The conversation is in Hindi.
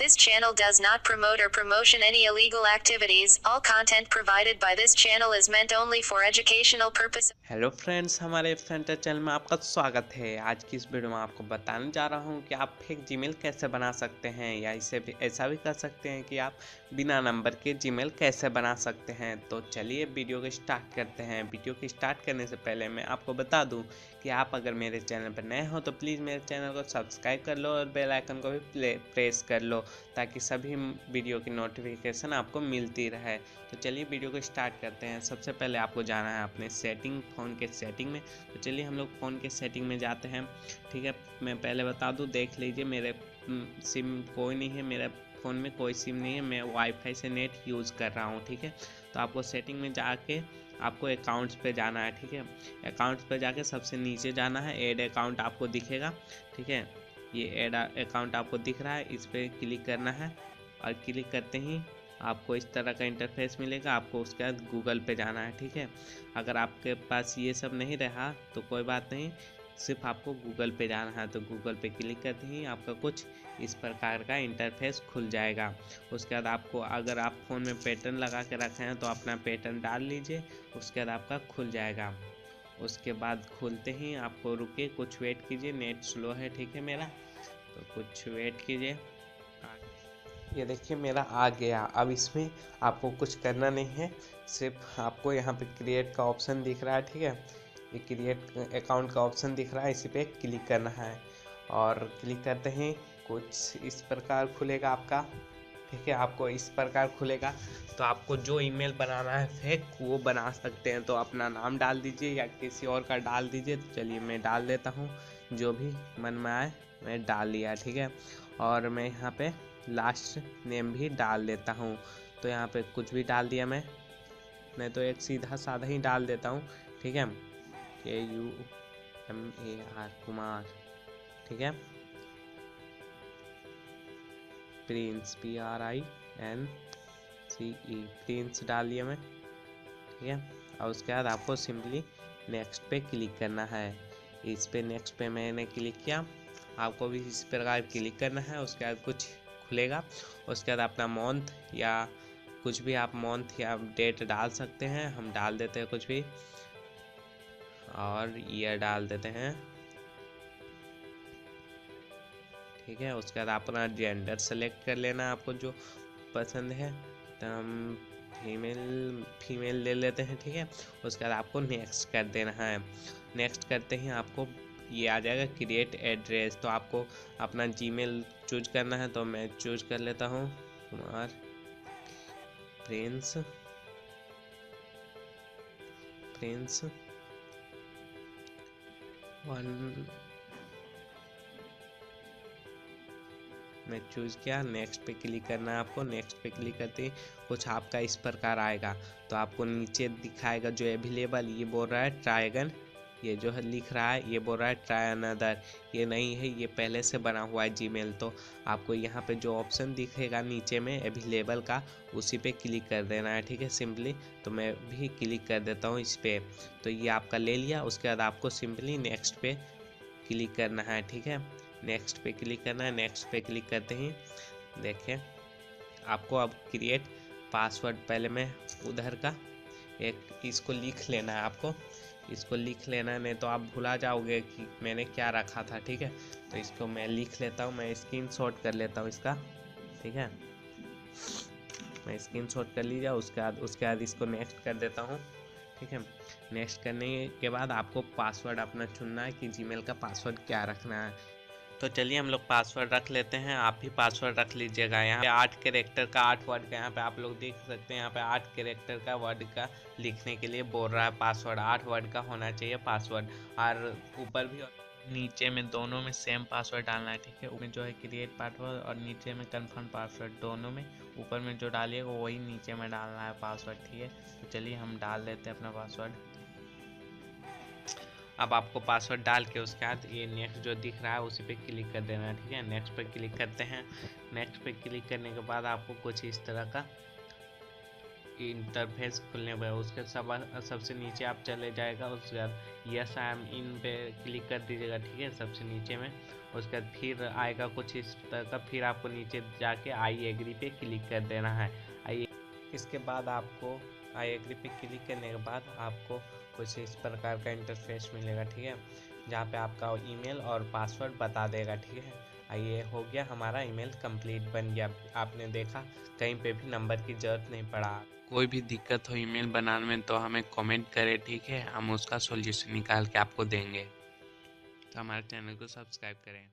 This channel does not promote or promotion any illegal activities. All content provided by this channel is meant only for educational purposes. Hello friends, हमारे फ्रेंटर चैनल में आपका स्वागत है। आज की इस वीडियो में आपको बताने जा रहा हूं कि आप फेक जीमेल कैसे बना सकते हैं, या इसे भी ऐसा भी कर सकते हैं कि आप बिना नंबर के जीमेल कैसे बना सकते हैं। तो चलिए वीडियो को स्टार्ट करते हैं। वीडियो को स्टार्ट करने से पहले मैं आपको बता दूं कि आप अगर मेरे चैनल पर नए हो तो प्लीज़ मेरे चैनल को सब्सक्राइब कर लो और बेल आइकन को भी प्रेस कर लो, ताकि सभी वीडियो की नोटिफिकेशन आपको मिलती रहे। तो चलिए वीडियो को स्टार्ट करते हैं। सबसे पहले आपको जाना है अपने फ़ोन के सेटिंग में। तो चलिए हम लोग फ़ोन के सेटिंग में जाते हैं। ठीक है, मैं पहले बता दूं, देख लीजिए मेरे सिम कोई नहीं है, मेरे फ़ोन में कोई सिम नहीं है, मैं वाईफाई से नेट यूज़ कर रहा हूं। ठीक है, तो आपको सेटिंग में जाके आपको अकाउंट्स पे जाना है। ठीक है, अकाउंट्स पे जाके सबसे नीचे जाना है, ऐड अकाउंट आपको दिखेगा। ठीक है, ये ऐड अकाउंट आपको दिख रहा है, इस पर क्लिक करना है और क्लिक करते ही आपको इस तरह का इंटरफेस मिलेगा। आपको उसके बाद गूगल पे जाना है। ठीक है, अगर आपके पास ये सब नहीं रहा तो कोई बात नहीं, सिर्फ आपको गूगल पे जाना है। तो गूगल पे क्लिक करते ही आपका कुछ इस प्रकार का इंटरफेस खुल जाएगा। उसके बाद आपको, अगर आप फ़ोन में पैटर्न लगा के रखे हैं तो अपना पैटर्न डाल लीजिए, उसके बाद आपका खुल जाएगा। उसके बाद खुलते ही आपको रुके, कुछ वेट कीजिए, नेट स्लो है। ठीक है मेरा, तो कुछ वेट कीजिए। ये देखिए मेरा आ गया। अब इसमें आपको कुछ करना नहीं है, सिर्फ आपको यहाँ पे क्रिएट का ऑप्शन दिख रहा है। ठीक है, ये क्रिएट अकाउंट का ऑप्शन दिख रहा है, इसी पे क्लिक करना है और क्लिक करते ही कुछ इस प्रकार खुलेगा आपका। ठीक है, आपको इस प्रकार खुलेगा। तो आपको जो ईमेल बनाना है फेक, वो बना सकते हैं। तो अपना नाम डाल दीजिए या किसी और का डाल दीजिए। तो चलिए मैं डाल देता हूँ, जो भी मन में आए मैं डाल लिया। ठीक है, और मैं यहाँ पे लास्ट नेम भी डाल देता हूँ। तो यहाँ पे कुछ भी डाल दिया मैं तो एक सीधा साधा ही डाल देता हूँ। ठीक है, KUMAR कुमार। ठीक है, प्रिंस PRINCE प्रिंस डाल दिया मैं। ठीक है, और उसके बाद आपको सिंपली नेक्स्ट पे क्लिक करना है। इस पे नेक्स्ट पे मैंने क्लिक किया, आपको भी इस प्रकार क्लिक करना है। उसके बाद कुछ खुलेगा, उसके बाद अपना मंथ या कुछ भी आप मंथ या डेट डाल सकते हैं। हम डाल देते हैं कुछ भी, और ईयर डाल देते हैं। ठीक है, उसके बाद अपना जेंडर सेलेक्ट कर लेना, आपको जो पसंद है। तो हम फीमेल ले लेते हैं। ठीक है, उसके बाद आपको नेक्स्ट कर देना है। नेक्स्ट करते ही आपको ये आ जाएगा क्रिएट एड्रेस। तो आपको अपना जीमेल चूज करना है, तो मैं चूज कर लेता हूँ कुमार प्रिंस 1। मैं चूज़ किया, नेक्स्ट पे क्लिक करना है आपको। नेक्स्ट पे क्लिक करते ही कुछ आपका इस प्रकार आएगा। तो आपको नीचे दिखाएगा जो अवेलेबल, ये बोल रहा है ट्राई अगेन, ये जो है लिख रहा है ये बोल रहा है ट्राई अनदर। ये नहीं है, ये पहले से बना हुआ है जीमेल। तो आपको यहाँ पे जो ऑप्शन दिखेगा नीचे में अवेलेबल का, उसी पे क्लिक कर देना है। ठीक है, सिंपली। तो मैं भी क्लिक कर देता हूँ इस पर। तो ये आपका ले लिया। उसके बाद आपको सिंपली नेक्स्ट पे क्लिक करना है। ठीक है, नेक्स्ट पे क्लिक करना है। नेक्स्ट पे क्लिक करते ही देखें आपको अब क्रिएट पासवर्ड, पहले मैं उधर का एक इसको लिख लेना है। आपको इसको लिख लेना है, नहीं तो आप भुला जाओगे कि मैंने क्या रखा था। ठीक है, तो इसको मैं लिख लेता हूँ, मैं स्क्रीनशॉट कर लेता हूँ इसका। ठीक है, मैं स्क्रीनशॉट कर लीजिए। उसके बाद इसको नेक्स्ट कर देता हूँ। ठीक है, नेक्स्ट करने के बाद आपको पासवर्ड अपना चुनना है कि जीमेल का पासवर्ड क्या रखना है। तो चलिए हम लोग पासवर्ड रख लेते हैं, आप भी पासवर्ड रख लीजिएगा। यहाँ पे 8 कैरेक्टर का 8 वर्ड का, यहाँ पे आप लोग देख सकते हैं, यहाँ पे 8 कैरेक्टर का वर्ड का लिखने के लिए बोल रहा है पासवर्ड। 8 वर्ड का होना चाहिए पासवर्ड, और ऊपर भी और नीचे में दोनों में सेम पासवर्ड डालना है। ठीक है, ऊपर जो है क्रिएट पासवर्ड और नीचे में कन्फर्म पासवर्ड, दोनों में ऊपर में जो डालिएगा वही नीचे में डालना है पासवर्ड। ठीक है, तो चलिए हम डाल देते हैं अपना पासवर्ड। अब आपको पासवर्ड डाल के उसके बाद ये नेक्स्ट जो दिख रहा है उसी पे क्लिक कर देना है। ठीक है, नेक्स्ट पे क्लिक करते हैं। नेक्स्ट पे क्लिक करने के बाद आपको कुछ इस तरह का इंटरफेस खुलने पर, उसके सबसे नीचे आप चले जाएगा। उसके बाद यस आई एम इन पे क्लिक कर दीजिएगा, ठीक है, सबसे नीचे में। उसके बाद फिर आएगा कुछ इस तरह का, फिर आपको नीचे जाके आई एग्री पे क्लिक कर देना है। इसके बाद आपको आई एग्री पे क्लिक करने के बाद आपको कुछ इस प्रकार का इंटरफेस मिलेगा, ठीक है, जहाँ पे आपका ईमेल और पासवर्ड बता देगा, ठीक है। ये हो गया, हमारा ईमेल कंप्लीट बन गया। आपने देखा कहीं पे भी नंबर की ज़रूरत नहीं पड़ा। कोई भी दिक्कत हो ईमेल बनाने में तो हमें कमेंट करें, ठीक है, हम उसका सॉल्यूशन निकाल के आपको देंगे। तो हमारे चैनल को सब्सक्राइब करें।